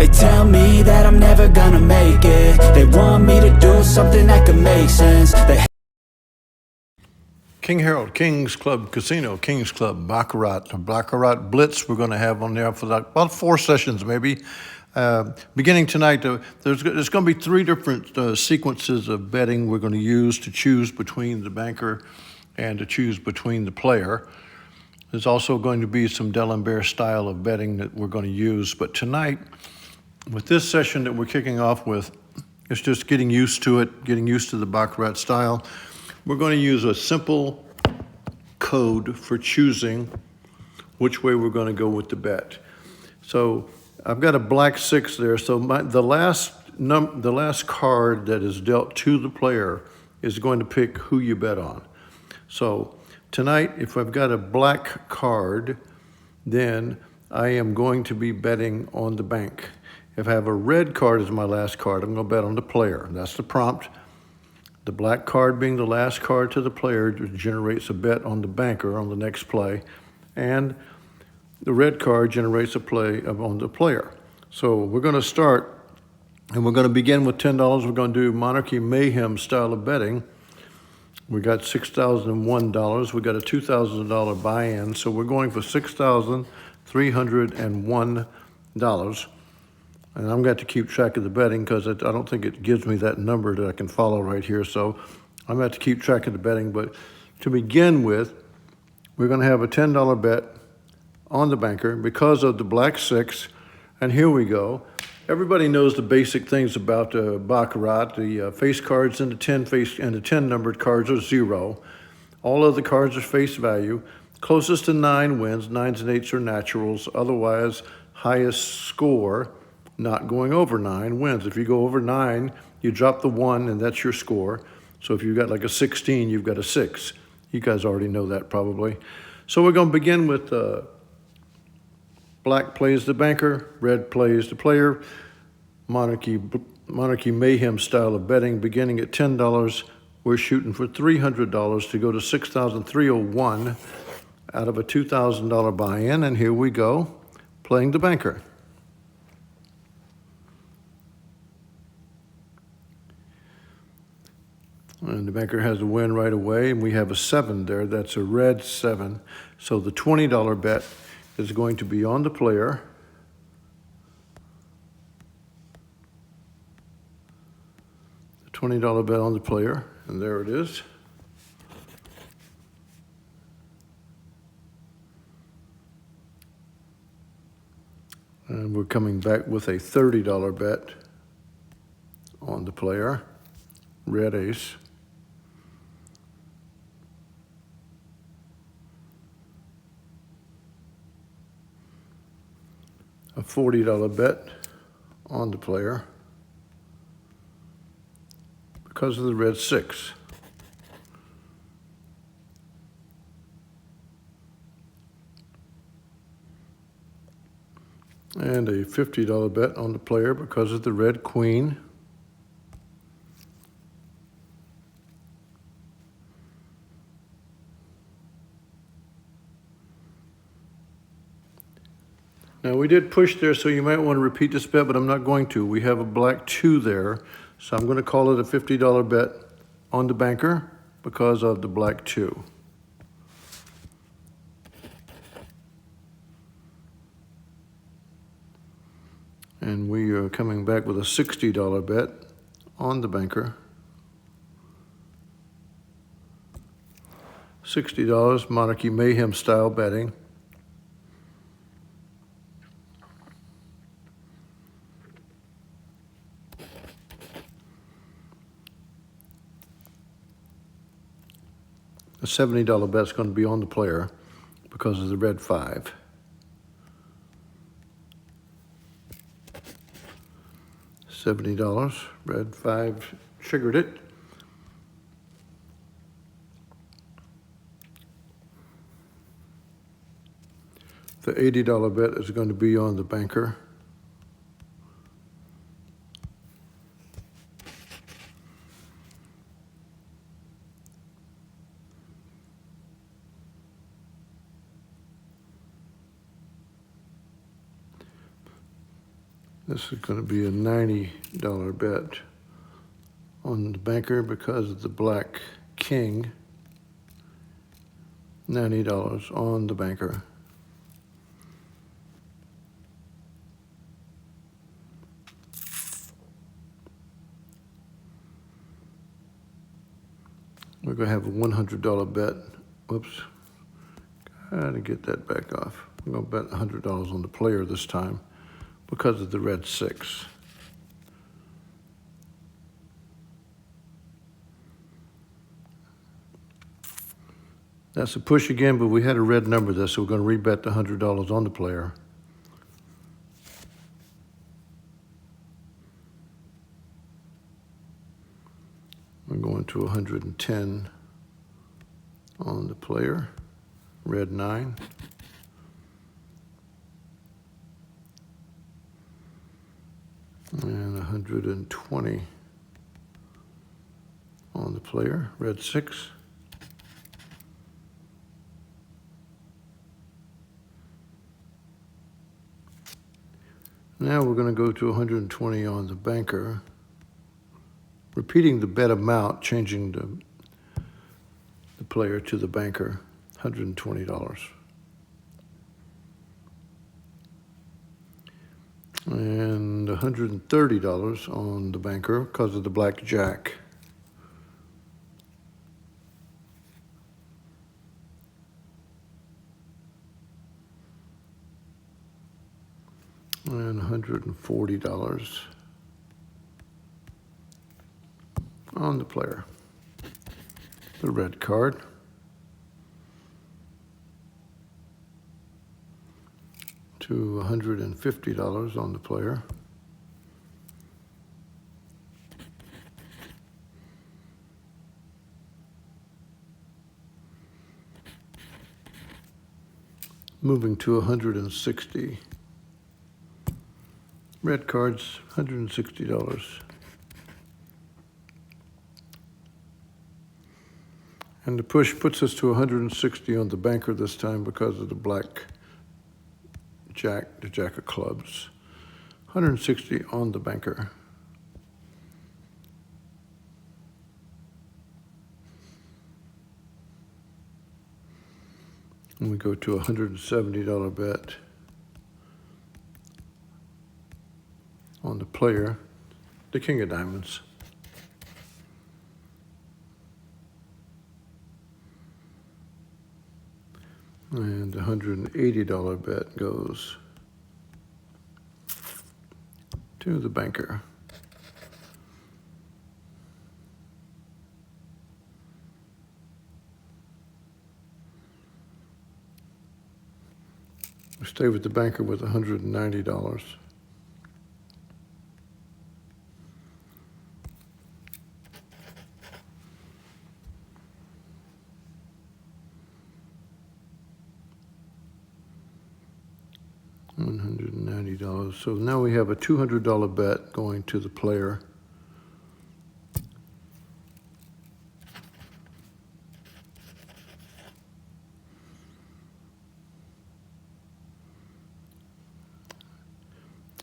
They tell me that I'm never gonna make it. They want me to do something that could make sense. King Harold, King's Club Casino, King's Club, Baccarat Blitz we're going to have on there for about 4 sessions maybe. Beginning tonight, there's going to be 3 different sequences of betting we're going to use to choose between the banker and to choose between the player. There's also going to be some D'Alembert style of betting that we're going to use. But tonight, with this session that we're kicking off with, it's just getting used to it, getting used to the Baccarat style. We're going to use a simple code for choosing which way we're going to go with the bet. So I've got a black 6 there. So the last card that is dealt to the player is going to pick who you bet on. So tonight, if I've got a black card, then I am going to be betting on the bank. If I have a red card as my last card, I'm going to bet on the player. That's the prompt. The black card being the last card to the player generates a bet on the banker on the next play, and the red card generates a play on the player. So we're going to start, and we're going to begin with $10. We're going to do Monarchy Mayhem style of betting. We got $6,001. We got a $2,000 buy-in, so we're going for $6,301. And I'm going to keep track of the betting because I don't think it gives me that number that I can follow right here. So I'm going to keep track of the betting. But to begin with, we're going to have a $10 bet on the banker because of the black 6. And here we go. Everybody knows the basic things about Baccarat. The face cards and the 10 numbered cards are 0. All of the cards are face value. Closest to 9 wins. 9s and 8s are naturals. Otherwise, highest score not going over 9 wins. If you go over 9, you drop the 1, and that's your score. So if you've got like a 16, you've got a 6. You guys already know that probably. So we're going to begin with black plays the banker, red plays the player. Monarchy Mayhem style of betting, beginning at $10. We're shooting for $300 to go to $6,301 out of a $2,000 buy-in, and here we go, playing the banker. And the banker has a win right away, and we have a 7 there. That's a red 7. So the $20 bet is going to be on the player. The $20 bet on the player, and there it is. And we're coming back with a $30 bet on the player, red ace. A $40 bet on the player because of the red 6. And a $50 bet on the player because of the red queen. Now we did push there, so you might want to repeat this bet, but I'm not going to. We have a black 2 there, so I'm going to call it a $50 bet on the banker because of the black 2. And we are coming back with a $60 bet on the banker. $60 Monarchy Mayhem style betting. A $70 bet's going to be on the player because of the red 5. $70, red 5 sugared it. The $80 bet is going to be on the banker. This is going to be a $90 bet on the banker because of the black king. $90 on the banker. We're going to have a $100 bet. Whoops. Gotta get that back off. I'm going to bet $100 on the player this time because of the red 6. That's a push again, but we had a red number there, so we're going to rebet the $100 on the player. We're going to 110 on the player, red 9. And 120 on the player, red 6. Now we're going to go to 120 on the banker, repeating the bet amount, changing the player to the banker, $120. And $130 on the banker because of the black jack. And $140 on the player. The red card. To $150 on the player. Moving to 160. Red cards, $160. And the push puts us to 160 on the banker this time because of the black jack, the jack of clubs. 160 on the banker. And we go to a $170 bet on the player, the king of diamonds. And the $180 bet goes to the banker. We stay with the banker with $190. $190. So now we have a $200 bet going to the player.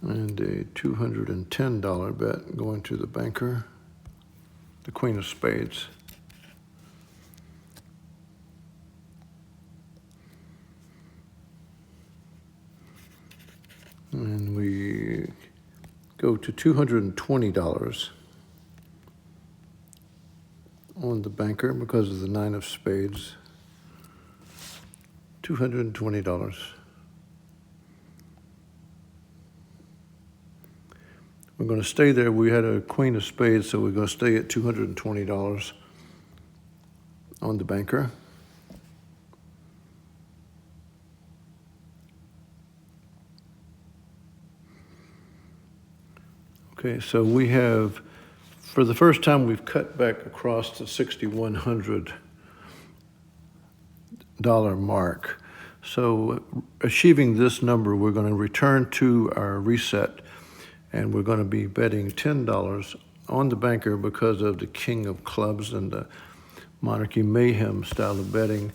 And a $210 bet going to the banker, the queen of spades. And we go to $220 on the banker because of the 9 of spades. $220. We're going to stay there. We had a queen of spades, so we're going to stay at $220 on the banker. Okay, so we have, for the first time, we've cut back across the $6,100 mark. So achieving this number, we're going to return to our reset, and we're going to be betting $10 on the banker because of the king of clubs, and the Monarchy Mayhem style of betting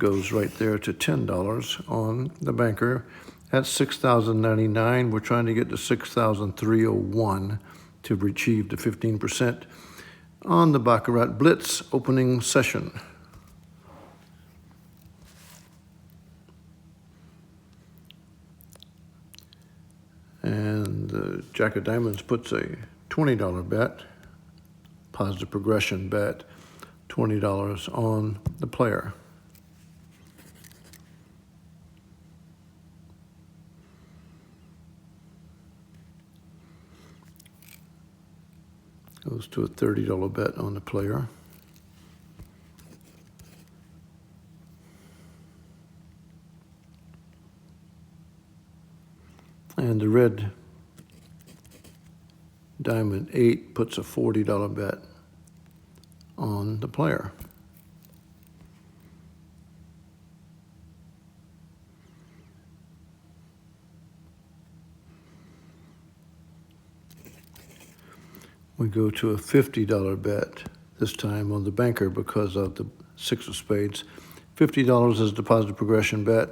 goes right there to $10 on the banker. That's 6,099. We're trying to get to 6,301 to achieve the 15% on the Baccarat Blitz opening session. And the Jack of Diamonds puts a $20 bet, positive progression bet, $20 on the player. Goes to a $30 bet on the player. And the red Diamond 8 puts a $40 bet on the player. We go to a $50 bet, this time on the banker because of the 6 of spades. $50 is the positive progression bet,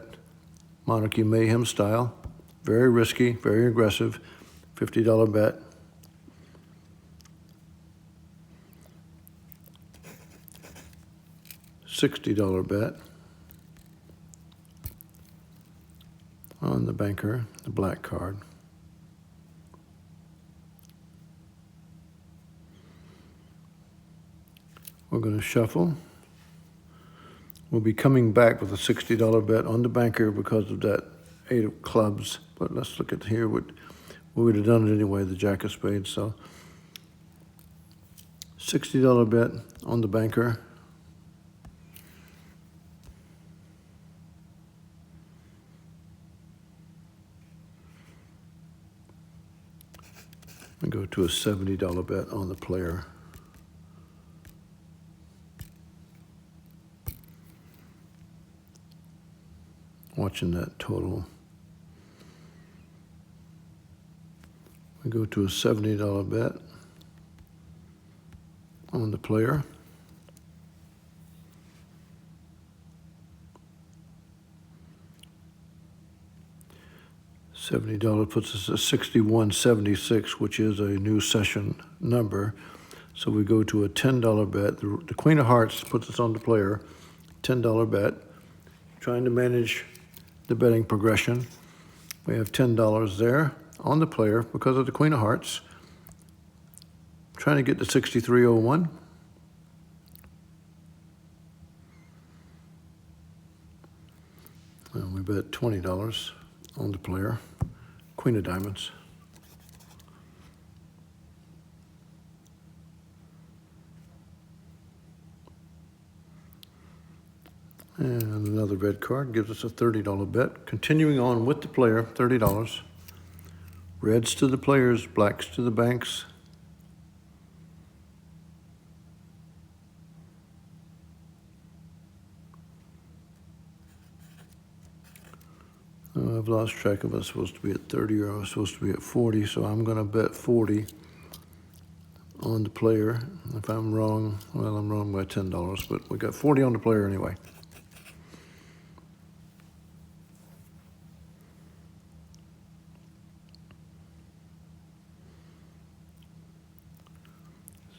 Monarchy Mayhem style. Very risky, very aggressive, $50 bet. $60 bet on the banker, the black card. We're going to shuffle. We'll be coming back with a $60 bet on the banker because of that 8 of clubs. But let's look at here. We would have done it anyway, the Jack of spades. So $60 bet on the banker. We go to a $70 bet on the player. Watching that total. We go to a $70 bet on the player. $70 puts us at 61.76, which is a new session number. So we go to a $10 bet. The Queen of Hearts puts us on the player, $10 bet. Trying to manage the betting progression. We have $10 there on the player because of the Queen of Hearts. Trying to get to 63.01. And we bet $20 on the player, Queen of Diamonds. And another red card gives us a $30 bet. Continuing on with the player, $30. Reds to the players, blacks to the banks. I've lost track of us supposed to be at 30 or I was supposed to be at 40, so I'm going to bet 40 on the player. If I'm wrong, well, I'm wrong by $10, but we got 40 on the player anyway.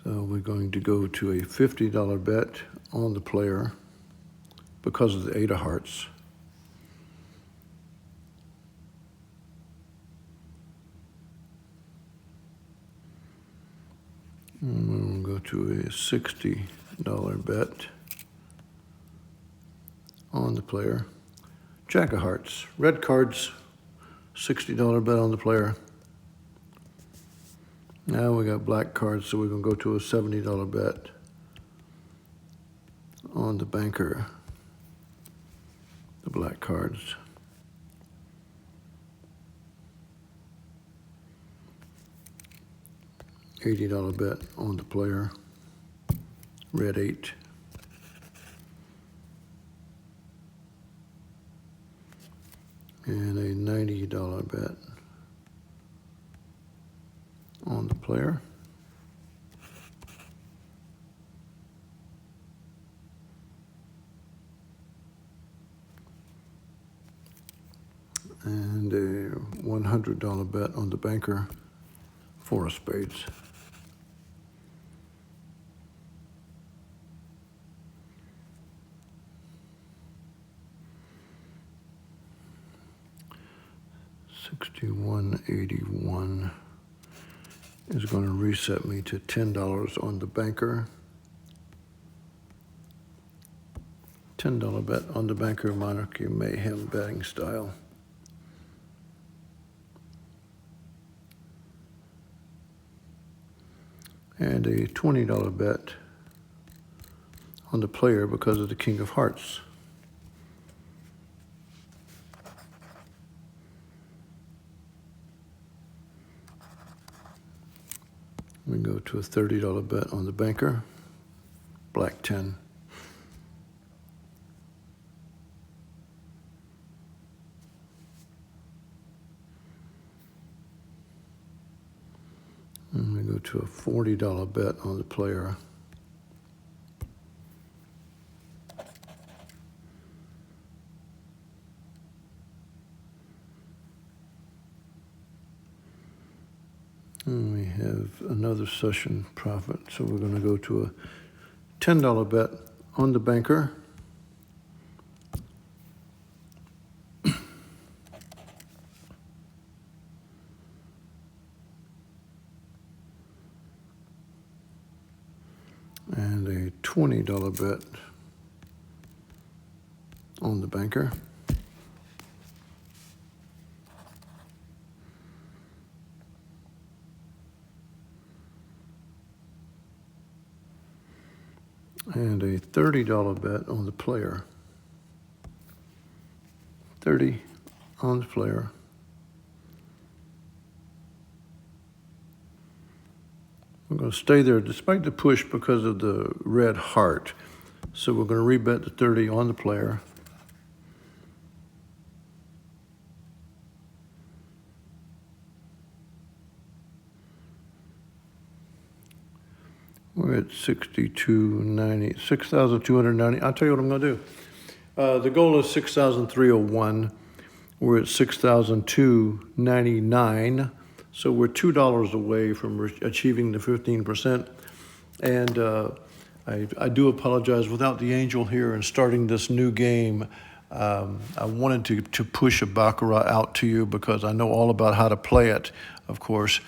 So we're going to go to a $50 bet on the player because of the 8 of hearts. And we'll go to a $60 bet on the player. Jack of hearts, red cards, $60 bet on the player. Now we got black cards, so we're going to go to a $70 bet on the banker, the black cards. $80 bet on the player, red 8. And a $90 bet on the player. And a $100 bet on the banker, 4 of spades. $61.81 is going to reset me to $10 on the banker. $10 bet on the banker, Monarchy Mayhem betting style. And a $20 bet on the player because of the King of Hearts. We go to a $30 bet on the banker, black 10. And we go to a $40 bet on the player. And we have another session profit. So we're going to go to a $10 bet on the banker. And a $20 bet on the banker. And a $30 bet on the player. 30 on the player. We're going to stay there despite the push because of the red heart. So we're going to rebet the 30 on the player. We're at 62.90, 6,290. I'll tell you what I'm going to do. The goal is 6,301. We're at 6,299. So we're $2 away from achieving the 15%. And I do apologize. Without the angel here and starting this new game, I wanted to push a Baccarat out to you because I know all about how to play it, of course.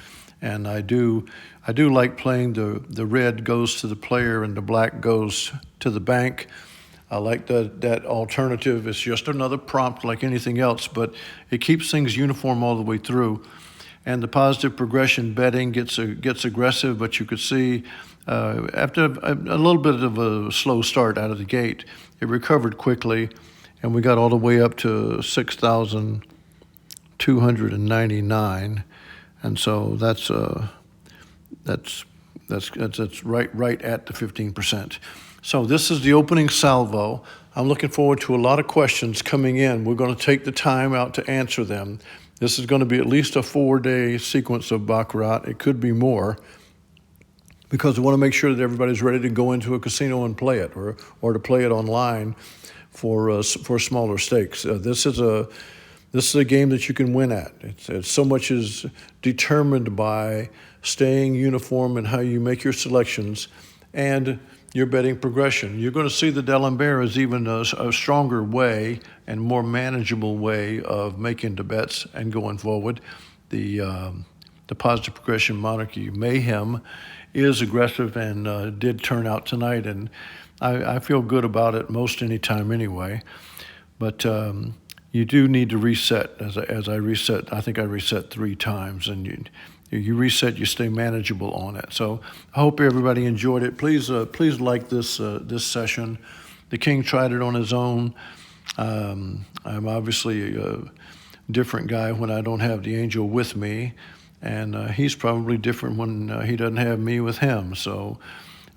And I do like playing the red goes to the player and the black goes to the bank. I like that alternative. It's just another prompt like anything else, but it keeps things uniform all the way through. And the positive progression betting gets aggressive, but you could see after a little bit of a slow start out of the gate, it recovered quickly, and we got all the way up to 6,299. And so that's right at the 15%. So this is the opening salvo. I'm looking forward to a lot of questions coming in. We're going to take the time out to answer them. This is going to be at least a 4-day sequence of Baccarat. It could be more because we want to make sure that everybody's ready to go into a casino and play it or to play it online for smaller stakes. This is a game that you can win at. It's so much is determined by staying uniform in how you make your selections and your betting progression. You're going to see the D'Alembert as even a stronger way and more manageable way of making the bets and going forward. The positive progression Monarchy Mayhem is aggressive and did turn out tonight, and I feel good about it most any time anyway. But you do need to reset. As I reset, I think I reset 3 times, and you reset, you stay manageable on it. So I hope everybody enjoyed it. Please like this session. The King tried it on his own. I'm obviously a different guy when I don't have the angel with me, and he's probably different when he doesn't have me with him. So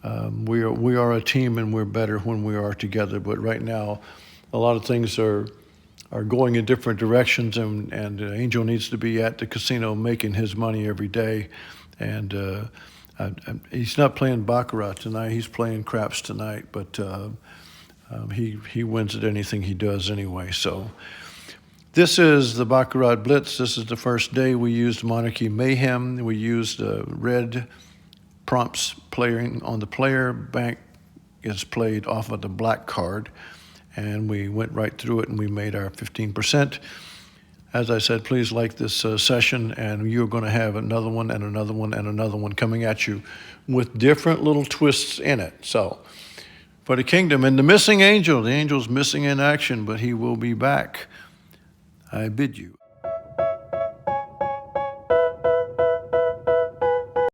we are a team, and we're better when we are together. But right now, a lot of things are going in different directions, and Angel needs to be at the casino making his money every day. And he's not playing Baccarat tonight. He's playing craps tonight, but he wins at anything he does anyway. So This is the Baccarat Blitz. This is the first day we used Monarchy Mayhem. We used red prompts playing on the player. Bank is played off of the black card. And we went right through it and we made our 15%. As I said, please like this session, and you're going to have another one and another one and another one coming at you with different little twists in it. So, for the kingdom and the missing angel, the angel's missing in action, but he will be back. I bid you